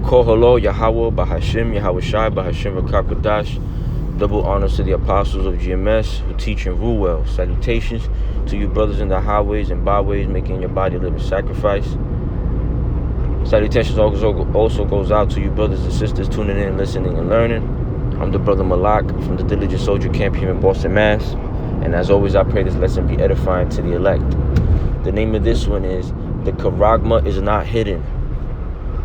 Kol Halo Yahweh Bahashim Yahweh Shai Bahashim V'Kakodash. Double honors to the apostles of GMS who teach and rule well. Salutations to you brothers in the highways and byways, making your body a living sacrifice. Salutations also goes out to you brothers and sisters tuning in, listening, and learning. I'm the brother Malak from the Diligent Soldier Camp here in Boston, Mass. And as always, I pray this lesson be edifying to the elect. The name of this one is The Charagma is Not Hidden.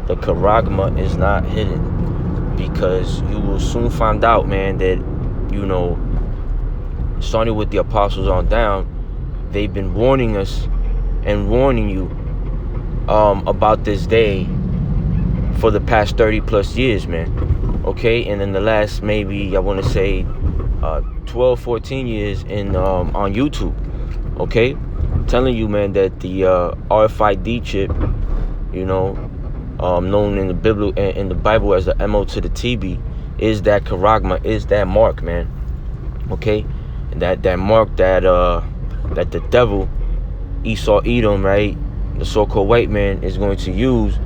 The charagma is not hidden. Because you will soon find out, man, that, starting with the apostles on down, they've been warning us and warning you about this day for the past 30 plus years, man. Okay, and in the last maybe I want to say 12, 14 years on YouTube. Okay, telling you, man, that the RFID chip, known in the Bible as the MO to the TB, is that charagma, is that mark, man. Okay, and that mark that the devil, Esau Edom, right, the so-called white man, is going to use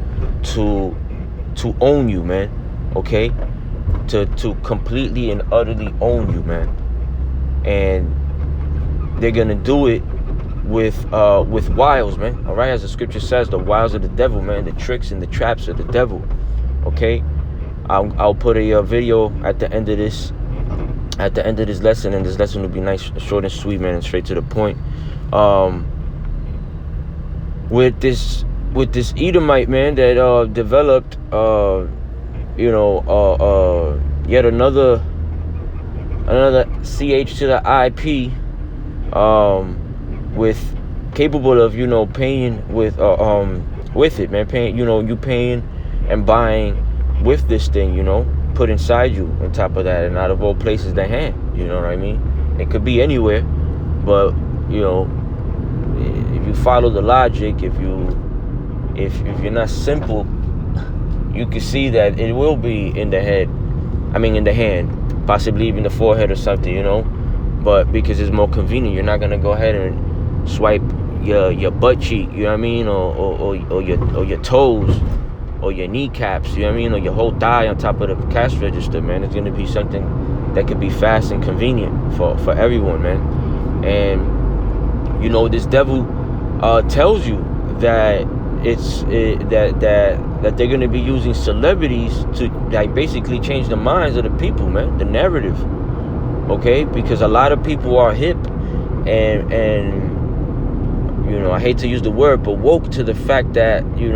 to own you, man. Okay, to completely and utterly own you, man. And they're gonna do it with wiles, man. All right, as the scripture says, the wiles of the devil, man, the tricks and the traps of the devil. Okay, I'll put a video at the end of this lesson, and this lesson will be nice, short and sweet, man, and straight to the point. With this Edomite, man, that developed yet another CH to the IP, with capable of paying with it, man, paying, you paying and buying with this thing, put inside you. On top of that, and out of all places, the hand, you know what I mean? It could be anywhere, but if you follow the logic, if you're not simple, you can see that it will be in the head. I mean, in the hand, possibly even the forehead or something, But because it's more convenient, you're not gonna go ahead and swipe your butt cheek, you know what I mean, or your toes, or your kneecaps, you know what I mean, or your whole thigh on top of the cash register, man. It's gonna be something that could be fast and convenient for everyone, man. And this devil tells you that that they're gonna be using celebrities to basically change the minds of the people, man, the narrative. Okay, because a lot of people are hip and I hate to use the word, but woke to the fact that the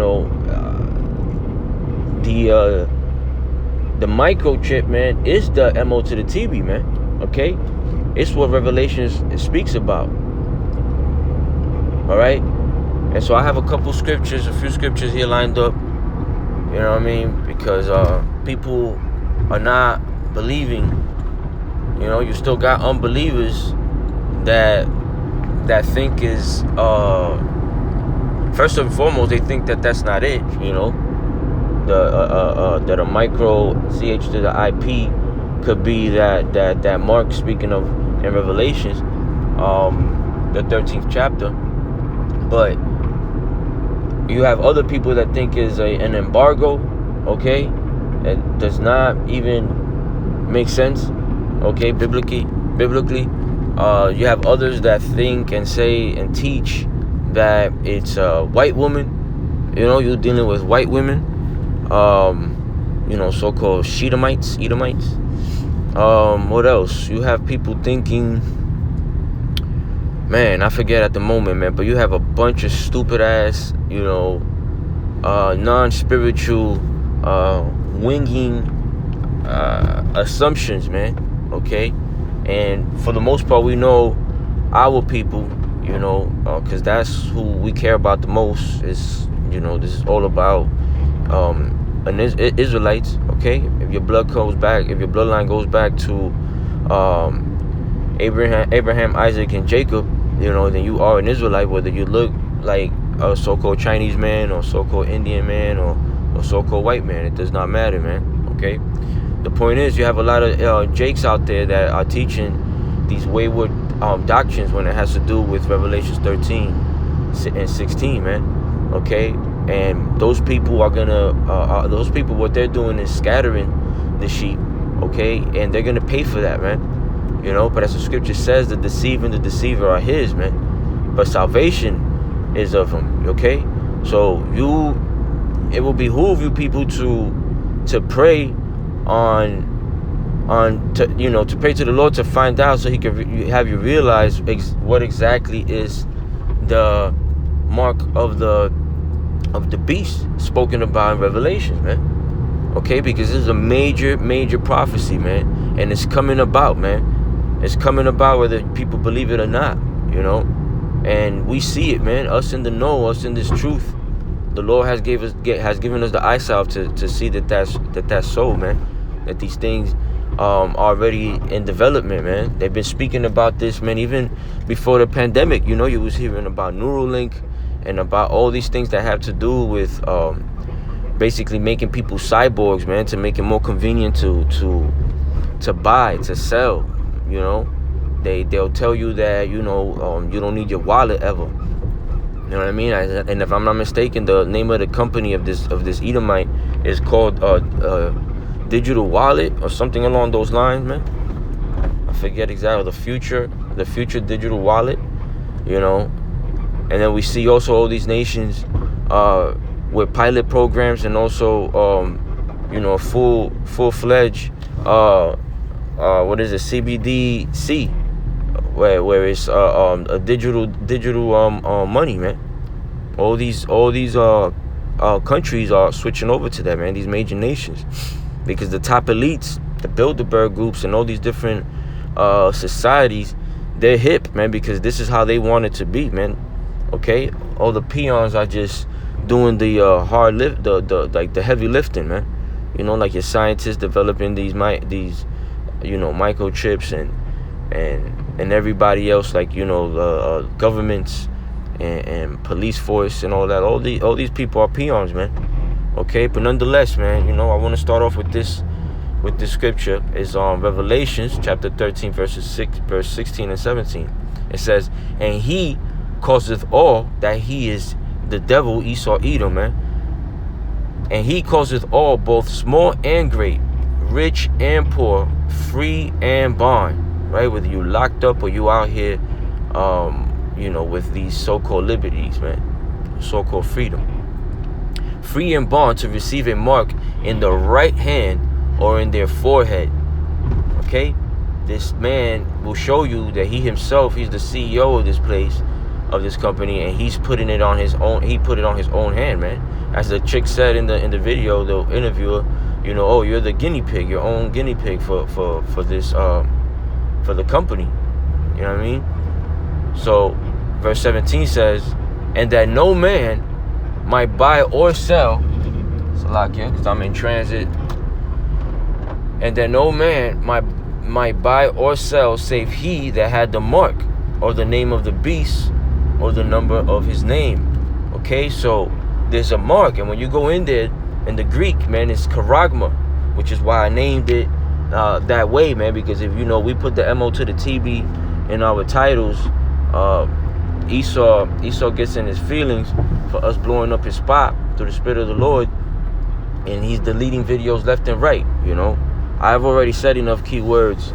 microchip, man, is the MO to the TB, man. Okay, it's what Revelations speaks about. All right, and so I have a few scriptures here lined up. You know what I mean? Because people are not believing. You still got unbelievers that think is first and foremost, they think that that's not it. That a micro CH to the IP could be that mark, speaking of in Revelations, the 13th chapter. But you have other people that think is an embargo. Okay, it does not even make sense. Okay, biblically, you have others that think and say and teach that it's a white woman. You're dealing with white women. So-called Edomites. What else? You have people thinking, man, I forget at the moment, man, but you have a bunch of stupid ass, non-spiritual, winging assumptions, man. Okay, and for the most part, we know our people, because that's who we care about the most. Is this is all about Israelites. Okay, if your bloodline goes back to Abraham, Isaac, and Jacob, then you are an Israelite, whether you look like a so-called Chinese man or so-called Indian man or so-called white man. It does not matter, man. Okay. The point is, you have a lot of jakes out there that are teaching these wayward doctrines when it has to do with Revelations 13 and 16, man. Okay, And those people are gonna, those people, what they're doing is scattering the sheep, okay? And they're gonna pay for that, man. But as the scripture says, the deceiver and the deceiver are his, man. But salvation is of him, okay? So it will behoove you people to pray to pray to the Lord to find out, so he can have you realize what exactly is the mark of the beast spoken about in Revelation, man. Okay, because this is a major prophecy, man, and it's coming about, man. It's coming about whether people believe it or not, and we see it, man. Us in the know, us in this truth, the Lord has given us the eyesight to see that's so, man. That these things are already in development, man. They've been speaking about this, man, even before the pandemic. You was hearing about Neuralink and about all these things that have to do with basically making people cyborgs, man, to make it more convenient to buy, to sell. They'll tell you that you don't need your wallet ever. You know what I mean? And if I'm not mistaken, the name of the company of this Edomite is called Digital Wallet or something along those lines, man. I forget exactly. The future digital wallet. And then we see also all these nations with pilot programs, and also full-fledged what is it, CBDC, where it's a digital money, man. All these countries are switching over to that, man. These major nations, because the top elites, the Bilderberg groups, and all these different societies, they're hip, man, because this is how they want it to be, man. Okay, all the peons are just doing the hard lift, the heavy lifting, man. Like your scientists developing these microchips and everybody else, like governments and police force and all that. All these people are peons, man. Okay, but nonetheless, man, I want to start off with this scripture. Is on Revelations chapter 13 verse 16 and 17. It says, "And he causeth all," that he is the devil, Esau, Edom, man. "And he causeth all, both small and great, rich and poor, free and bond," right? Whether you locked up or you out here, with these so-called liberties, man, so-called freedom, free and bond, to receive a mark in the right hand or in their forehead. Okay, this man will show you that he himself, he's the CEO of this place, of this company, and he's putting it on his own. He put it on his own hand, man. As the chick said in the video, the interviewer, oh, you're the guinea pig, your own guinea pig for this for the company. You know what I mean? So verse 17 says, "And that no man might buy or sell," Salakia, because I'm in transit, "and that no man might buy or sell save he that had the mark or the name of the beast or the number of his name." Okay, so there's a mark, and when you go in there, in the Greek, man, it's charagma, which is why I named it that way, man, because if we put the MO to the TB in our titles, Esau gets in his feelings for us blowing up his spot through the Spirit of the Lord, and he's deleting videos left and right. I've already said enough keywords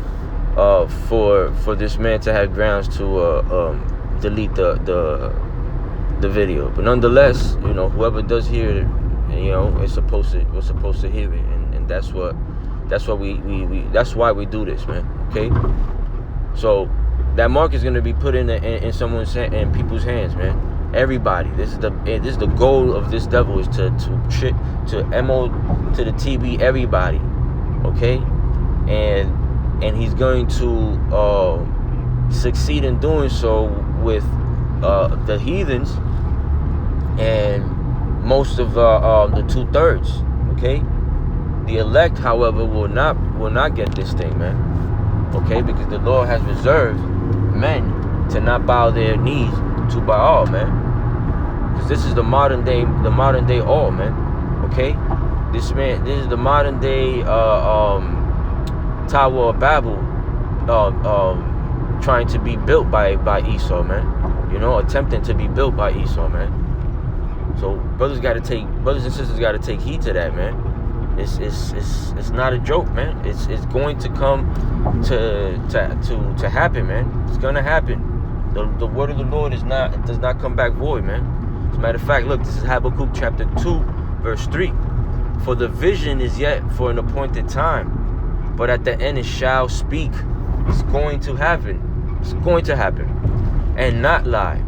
for this man to have grounds to delete the video. But nonetheless, whoever does hear it, we're supposed to hear it, and that's why we do this, man. Okay, so that mark is going to be put in people's hands, man. Everybody. This is the goal of this devil, is to MO to the TB everybody. Okay, and he's going to succeed in doing so with the heathens and most of the 2/3. Okay, the elect, however, will not get this thing, man. Okay, because the Lord has reserved men to not bow their knees to Baal, man. Because this is the modern day all, man. Okay, this is the modern day Tower of Babel, trying to be built by Esau, man. Attempting to be built by Esau, man. So brothers and sisters gotta take heed to that, man. It's not a joke, man. It's going to come to happen, man. It's gonna happen. The word of the Lord does not come back void, man. As a matter of fact, look, this is Habakkuk chapter 2, verse 3. For the vision is yet for an appointed time, but at the end it shall speak. It's going to happen. It's going to happen. And not lie.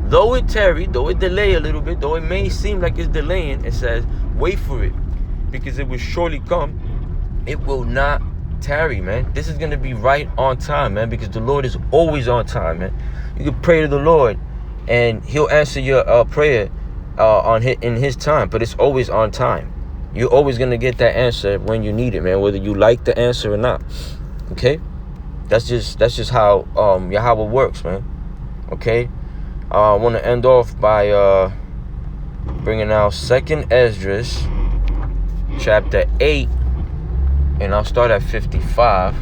Though it tarry, though it delay a little bit, though it may seem like it's delaying, it says, wait for it, because it will surely come. It will not tarry, man. This is going to be right on time, man, because the Lord is always on time, man. You can pray to the Lord, and he'll answer your prayer in his time, but it's always on time. You're always going to get that answer when you need it, man, whether you like the answer or not. Okay? That's just how Yahweh works, man. Okay? I want to end off by bringing out 2nd Esdras chapter 8, and I'll start at 55,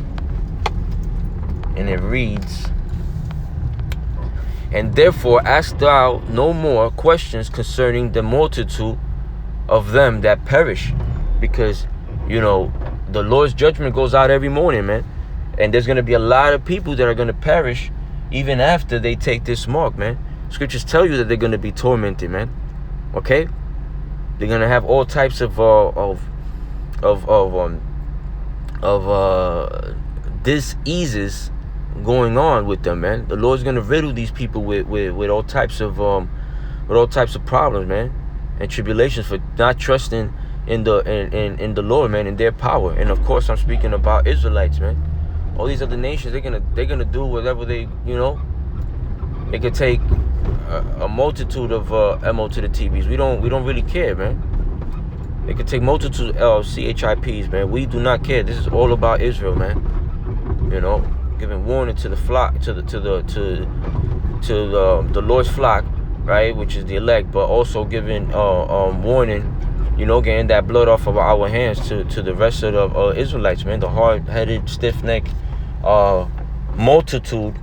and it reads, and therefore ask thou no more questions concerning the multitude of them that perish, because the Lord's judgment goes out every morning, man, and there's going to be a lot of people that are going to perish even after they take this mark, man. Scriptures tell you that they're going to be tormented, man. Okay, they're going to have all types of diseases going on with them, man. The Lord's going to riddle these people with all types of problems, man, and tribulations for not trusting in the Lord, man, in their power. And of course, I'm speaking about Israelites, man. All these other nations, they're gonna do whatever they They could take a multitude of MO to the TBs. We don't really care, man. They could take multitude of CHIPs, man. We do not care. This is all about Israel, man. Giving warning to the flock, to the Lord's flock, right, which is the elect, but also giving warning, getting that blood off of our hands to the rest of the Israelites, man, the hard-headed, stiff-necked multitude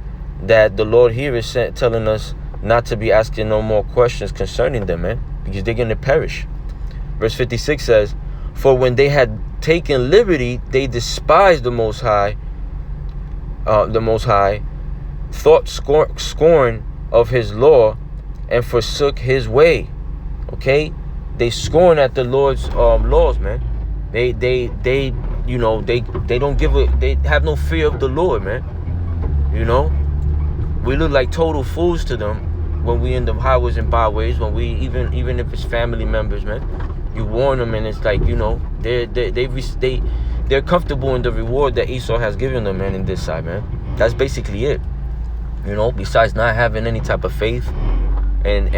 that the Lord here is telling us not to be asking no more questions concerning them, man, because they're going to perish. Verse 56 says, for when they had taken liberty, they despised the Most High, thought scorn of his law, and forsook his way. Okay, they scorn at the Lord's laws, man. They don't they have no fear of the Lord, man. We look like total fools to them when we in the highways and byways, when we even if it's family members, man. You warn them, and it's like they're comfortable in the reward that Esau has given them, man, in this side, man. That's basically it. Besides not having any type of faith, and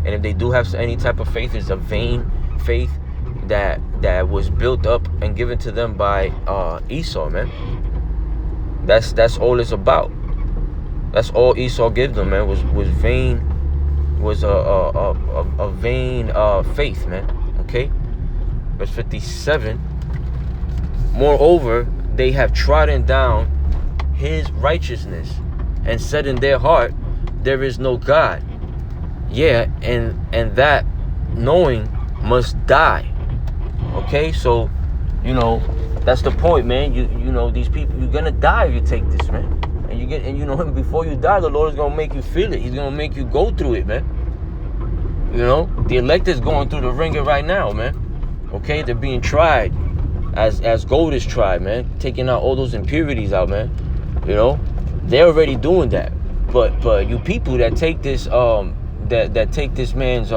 if they do have any type of faith, it's a vain faith that was built up and given to them by Esau, man. That's all it's about. That's all Esau gave them, man. Was vain, was a vain faith, man. Okay. Verse 57. Moreover, they have trodden down his righteousness, and said in their heart, there is no God. Yeah, and that knowing must die. Okay, so that's the point, man. These people, you're gonna die if you take this, man. And before you die, the Lord is gonna make you feel it. He's gonna make you go through it, man. The elect is going through the ringer right now, man. Okay, they're being tried as gold is tried, man. Taking out all those impurities out, man. They're already doing that. But you people that take this that take this man's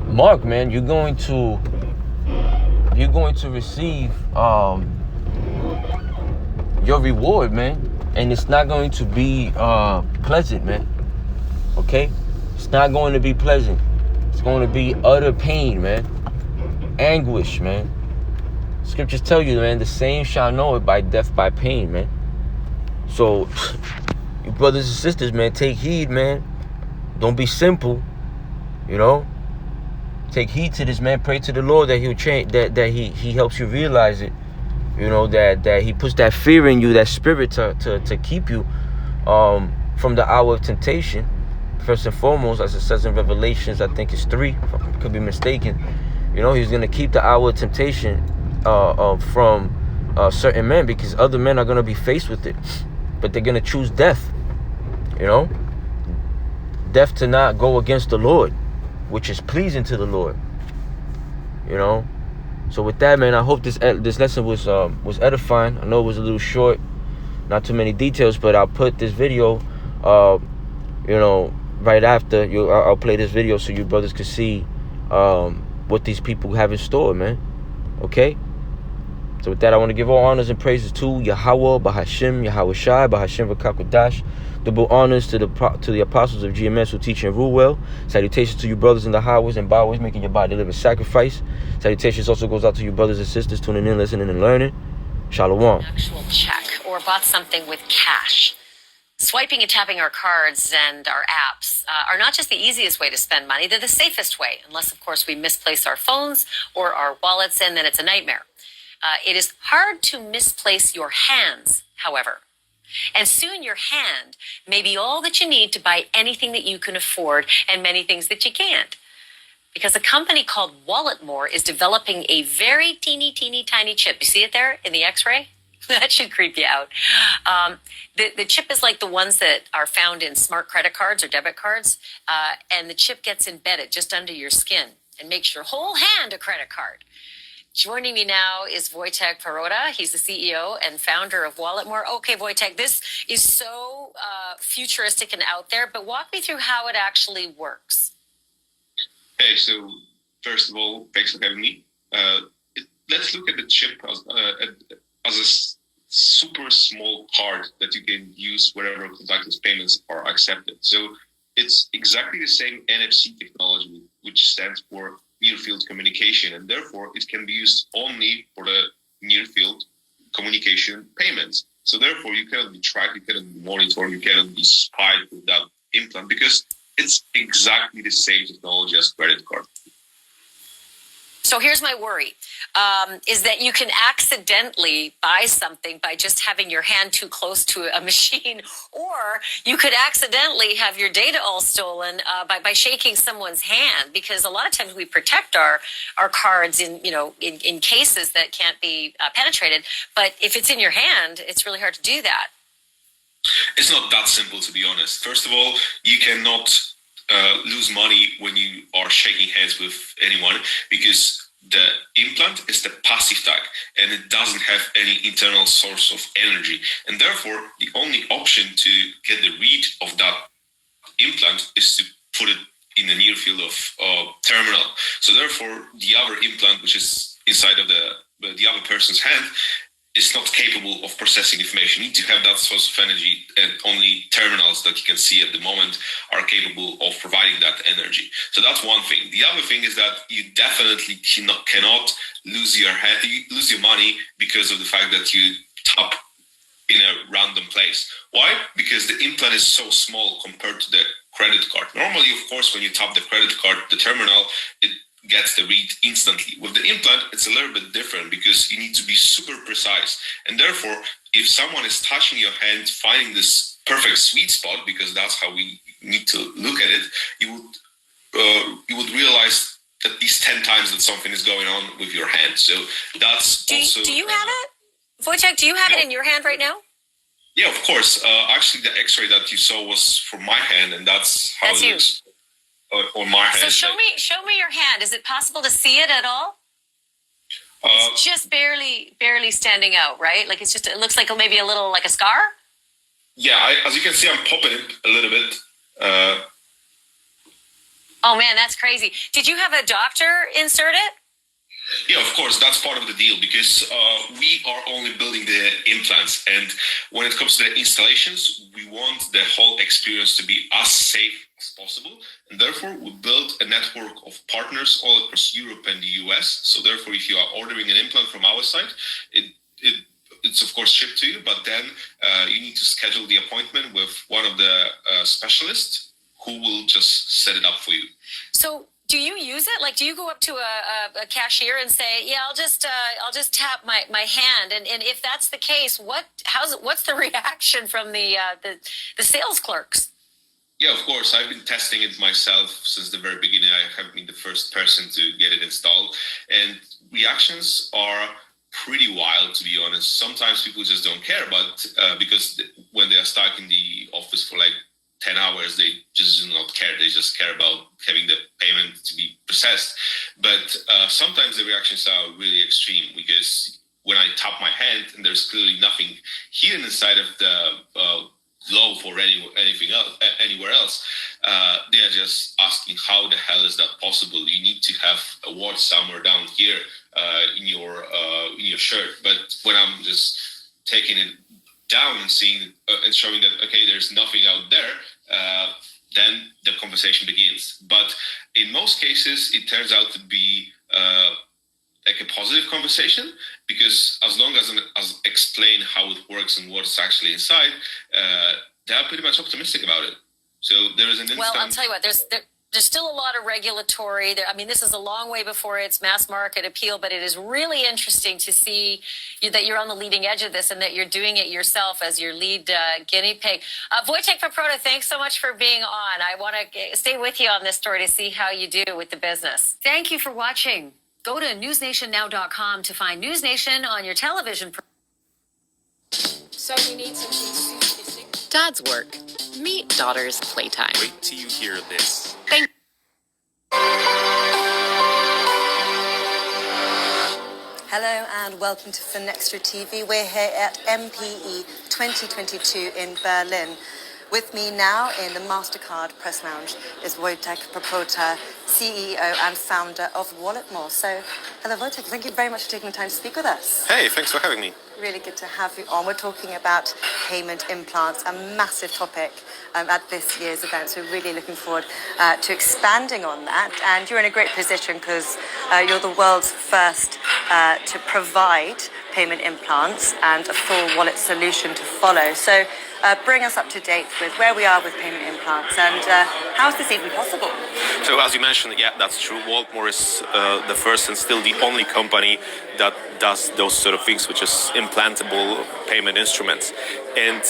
mark, man, you're going to receive your reward, man. And it's not going to be pleasant, man. Okay? It's not going to be pleasant. It's going to be utter pain, man. Anguish, man. Scriptures tell you, man, the same shall know it by death, by pain, man. So, you brothers and sisters, man, take heed, man. Don't be simple, Take heed to this, man. Pray to the Lord that he'll change, that he helps you realize it. That he puts that fear in you, that spirit to keep you from the hour of temptation, First and foremost, as it says in Revelations, I think it's 3, could be mistaken, you know, he's going to keep the hour of temptation from certain men, because other men are going to be faced with it, but they're going to choose death, you know, death to not go against the Lord, which is pleasing to the Lord, you know. So with that, man, I hope this lesson was edifying. I know it was a little short, not too many details, but I'll put this video, you know, right after. I'll play this video so you brothers can see what these people have in store, man. Okay? So with that, I want to give all honors and praises to Yahweh, Bahashim, Yahweh Shai, Bahashim V'Kakodash. Double honors to the apostles of GMS who teach and rule well. Salutations to you brothers in the highways and byways, making your body a living sacrifice. Salutations also goes out to you brothers and sisters tuning in, listening, and learning. Shalom. Actual check or bought something with cash. Swiping and tapping our cards and our apps are not just the easiest way to spend money, they're the safest way, unless, of course, we misplace our phones or our wallets, and then it's a nightmare. It is hard to misplace your hands, however. And soon your hand may be all that you need to buy anything that you can afford and many things that you can't. Because a company called Walletmore is developing a very teeny tiny chip. You see it there in the X-ray? That should creep you out. The chip is like the ones that are found in smart credit cards or debit cards. And the chip gets embedded just under your skin and makes your whole hand a credit card. Joining me now is Wojtek Perota. He's the CEO and founder of Walletmore. Okay, Wojtek, this is so futuristic and out there, but walk me through how it actually works. Hey, so first of all, thanks for having me. Let's look at the chip as a super small card that you can use wherever contactless payments are accepted. So it's exactly the same NFC technology, which stands for near-field communication, and therefore it can be used only for the near-field communication payments. So therefore you cannot be tracked, you cannot be monitored, you cannot be spied with that implant, because it's exactly the same technology as credit card. So here's my worry, is that you can accidentally buy something by just having your hand too close to a machine, or you could accidentally have your data all stolen by shaking someone's hand, because a lot of times we protect our cards in cases that can't be penetrated. But if it's in your hand, it's really hard to do that. It's not that simple, to be honest. First of all, you cannot lose money when you are shaking hands with anyone, because the implant is the passive tag and it doesn't have any internal source of energy, and therefore the only option to get the read of that implant is to put it in the near field of terminal. So therefore the other implant, which is inside of the other person's hand, is not capable of processing information. You need to have that source of energy, and only terminals that you can see at the moment are capable of providing that energy. So that's one thing. The other thing is that you definitely cannot lose your money because of the fact that you tap in a random place. Why? Because the implant is so small compared to the credit card. Normally, of course, when you tap the credit card, the terminal, it gets the read instantly. With the implant, it's a little bit different, because you need to be super precise. And therefore, if someone is touching your hand, finding this perfect sweet spot, because that's how we need to look at it, you would realize at least 10 times that something is going on with your hand. So that's also... Do you have it? Wojtek, do you have it in your hand right now? Yeah, of course. Actually, the X-ray that you saw was from my hand, and that's how it looks. On my hand. So show me your hand. Is it possible to see it at all? It's just barely standing out, right? Like it looks like maybe a little like a scar. Yeah, as you can see, I'm popping it a little bit. Oh man, that's crazy. Did you have a doctor insert it? Yeah, of course, that's part of the deal, because we are only building the implants, and when it comes to the installations, we want the whole experience to be as safe as possible, and therefore we built a network of partners all across Europe and the US. So therefore, if you are ordering an implant from our site, it's of course shipped to you, but then you need to schedule the appointment with one of the specialists who will just set it up for you. So do you use it? Like, do you go up to a cashier and say, "Yeah, I'll just tap my hand"? And if that's the case, what's the reaction from the sales clerks? Yeah, of course. I've been testing it myself since the very beginning. I have been the first person to get it installed, and reactions are pretty wild, to be honest. Sometimes people just don't care, but because when they are stuck in the office for like 10 hours, they just do not care. They just care about having the payment to be processed. But sometimes the reactions are really extreme because when I tap my hand and there's clearly nothing hidden inside of the loaf or anything else, anywhere else, they are just asking how the hell is that possible? You need to have a watch somewhere down here in your shirt. But when I'm just taking it down and seeing and showing that okay, there's nothing out there, then the conversation begins. But in most cases, it turns out to be like a positive conversation, because as long as I explain how it works and what's actually inside, they're pretty much optimistic about it. So there is an instant. Well, I'll tell you what, there's still a lot of regulatory there. I mean, this is a long way before its mass market appeal, but it is really interesting to see that you're on the leading edge of this and that you're doing it yourself as your lead guinea pig. Wojtek Paprota, thanks so much for being on. I want to stay with you on this story to see how you do with the business. Thank you for watching. Go to newsnationnow.com to find News Nation on your television. So you need some. Dad's work. Meet daughter's playtime. Wait till you hear this. Thank Hello and welcome to Finextra TV. We're here at MPE 2022 in Berlin. With me now in the MasterCard Press Lounge is Wojtek Paprota, CEO and founder of Walletmore. So, hello Wojtek, thank you very much for taking the time to speak with us. Hey, thanks for having me. Really good to have you on. We're talking about payment implants, a massive topic at this year's event. So we're really looking forward to expanding on that. And you're in a great position because you're the world's first to provide payment implants and a full wallet solution to follow. So bring us up to date with where we are with payment implants and how is this even possible? So as you mentioned, yeah, that's true. Walletmore is the first and still the only company that does those sort of things, which is implantable payment instruments. And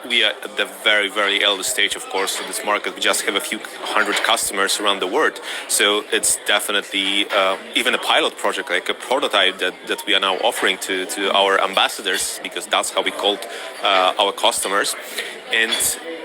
we are at the very, very early stage, of course, of this market. We just have a few hundred customers around the world. So it's definitely even a pilot project, like a prototype that we are now offering to our ambassadors, because that's how we called our customers. And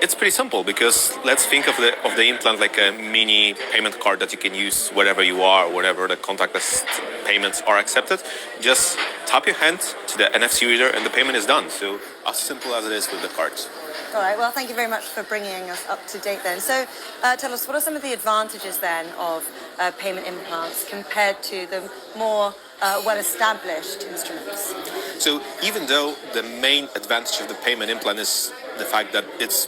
it's pretty simple, because let's think of the implant like a mini payment card that you can use wherever you are, wherever the contactless payments are accepted. Just tap your hand to the NFC reader and the payment is done. So as simple as it is with the cards. All right, well, thank you very much for bringing us up to date then. So tell us, what are some of the advantages then of payment implants compared to the more well-established instruments? So even though the main advantage of the payment implant is the fact that it's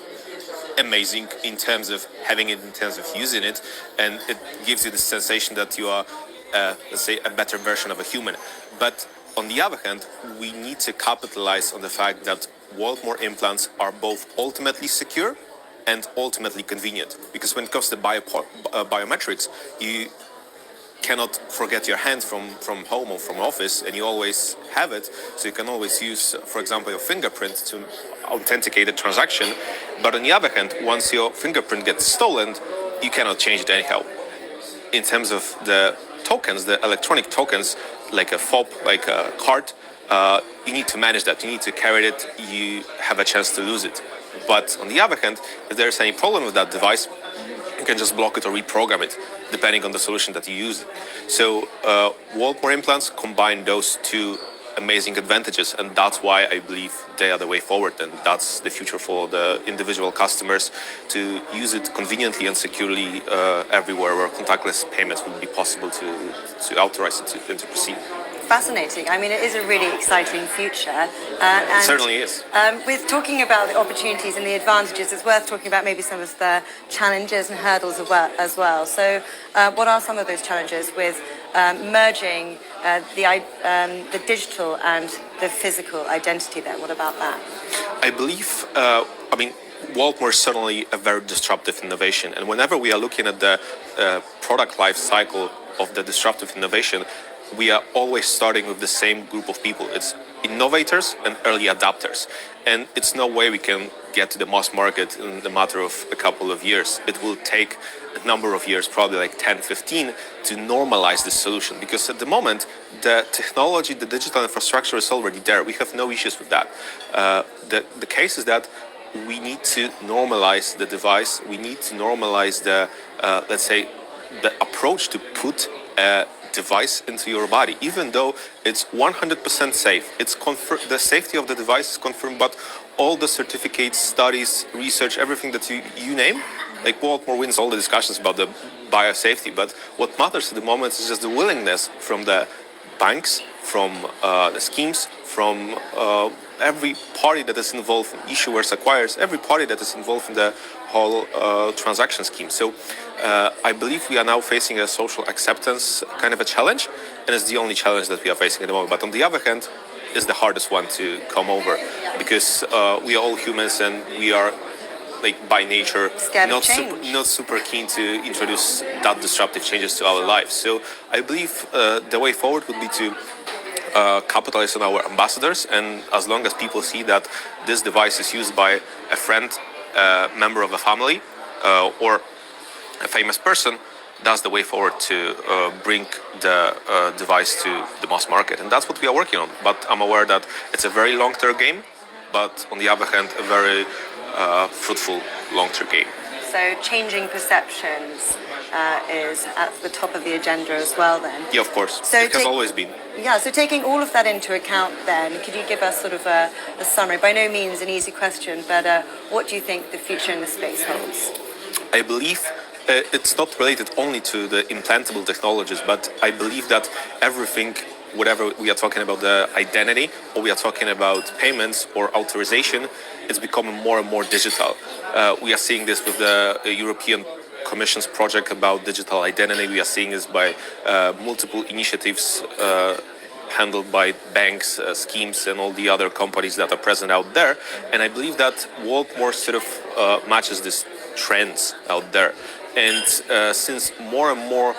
amazing in terms of having it, in terms of using it, and it gives you the sensation that you are, let's say, a better version of a human. But on the other hand, we need to capitalize on the fact that Walletmore implants are both ultimately secure and ultimately convenient. Because when it comes to biometrics, you cannot forget your hand from home or from office, and you always have it, so you can always use, for example, your fingerprint to authenticate a transaction. But on the other hand, once your fingerprint gets stolen, you cannot change it anyhow. In terms of the tokens, the electronic tokens, like a fob, like a card, you need to manage that. You need to carry it. You have a chance to lose it. But on the other hand, if there's any problem with that device, you can just block it or reprogram it, depending on the solution that you use. So Walletmore implants combine those two amazing advantages, and that's why I believe they are the way forward, and that's the future for the individual customers to use it conveniently and securely everywhere where contactless payments will be possible to authorize it and to proceed. Fascinating. I mean, it is a really exciting future. It certainly is. With talking about the opportunities and the advantages, it's worth talking about maybe some of the challenges and hurdles as well. So what are some of those challenges with merging the digital and the physical identity there? What about that? I believe, Walletmore is certainly a very disruptive innovation. And whenever we are looking at the product life cycle of the disruptive innovation, we are always starting with the same group of people. It's innovators and early adopters. And it's no way we can get to the mass market in the matter of a couple of years. It will take a number of years, probably like 10, 15, to normalize this solution. Because at the moment, the technology, the digital infrastructure is already there. We have no issues with that. The case is that we need to normalize the device. We need to normalize the, let's say, the approach to put a device into your body, even though it's 100% safe. It's the safety of the device is confirmed, but all the certificates, studies, research, everything that you name, like Baltimore wins all the discussions about the biosafety. But what matters at the moment is just the willingness from the banks, from the schemes, from every party that is involved, issuers, acquirers, every party that is involved in the whole transaction scheme. So I believe we are now facing a social acceptance kind of a challenge, and it's the only challenge that we are facing at the moment. But on the other hand, it's the hardest one to come over, because we are all humans and we are, like, by nature not super keen to introduce that disruptive changes to our lives. So I believe the way forward would be to capitalize on our ambassadors, and as long as people see that this device is used by a friend, member of a family, or a famous person, that's the way forward to bring the device to the mass market. And that's what we are working on. But I'm aware that it's a very long-term game, but on the other hand, a very fruitful long-term game. So changing perceptions is at the top of the agenda as well then? Yeah, of course. So it has always been. Yeah, so taking all of that into account then, could you give us sort of a summary? By no means an easy question, but what do you think the future in the space holds? I believe it's not related only to the implantable technologies, but I believe that everything, whatever we are talking about, the identity, or we are talking about payments or authorization, it's becoming more and more digital. We are seeing this with the European Commission's project about digital identity. We are seeing this by multiple initiatives handled by banks, schemes, and all the other companies that are present out there. And I believe that Baltimore sort of matches these trends out there. And since more and more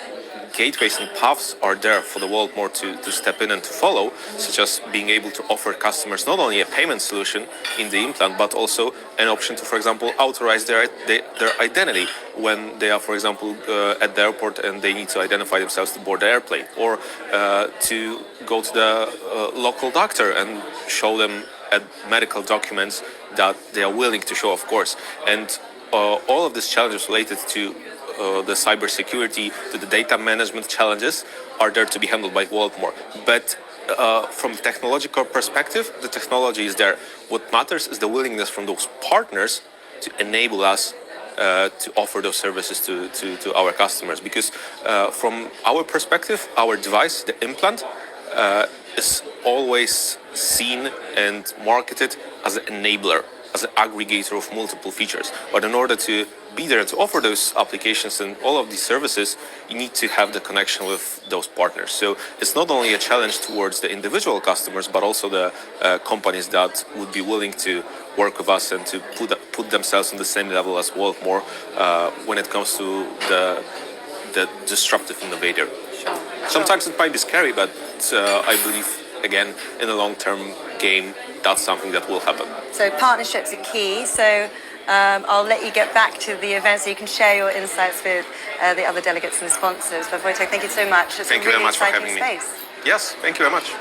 gateways and paths are there for the world more to step in and to follow, such as being able to offer customers not only a payment solution in the implant, but also an option to, for example, authorize their identity when they are, for example, at the airport and they need to identify themselves to board the airplane, or to go to the local doctor and show them medical documents that they are willing to show, of course. And all of these challenges related to the cybersecurity, to the data management challenges are there to be handled by Baltimore. But from a technological perspective, the technology is there. What matters is the willingness from those partners to enable us to offer those services to our customers. Because from our perspective, our device, the implant, is always seen and marketed as an enabler, as an aggregator of multiple features. But in order to be there and to offer those applications and all of these services, you need to have the connection with those partners. So it's not only a challenge towards the individual customers, but also the companies that would be willing to work with us and to put themselves on the same level as Baltimore when it comes to the disruptive innovator. Sure. Sometimes it might be scary, but I believe, again, in the long-term game, that's something that will happen. So partnerships are key. So I'll let you get back to the event so you can share your insights with the other delegates and sponsors. But Wojtek, thank you so much. It's thank a really you very much for exciting having space. me. Yes, thank you very much.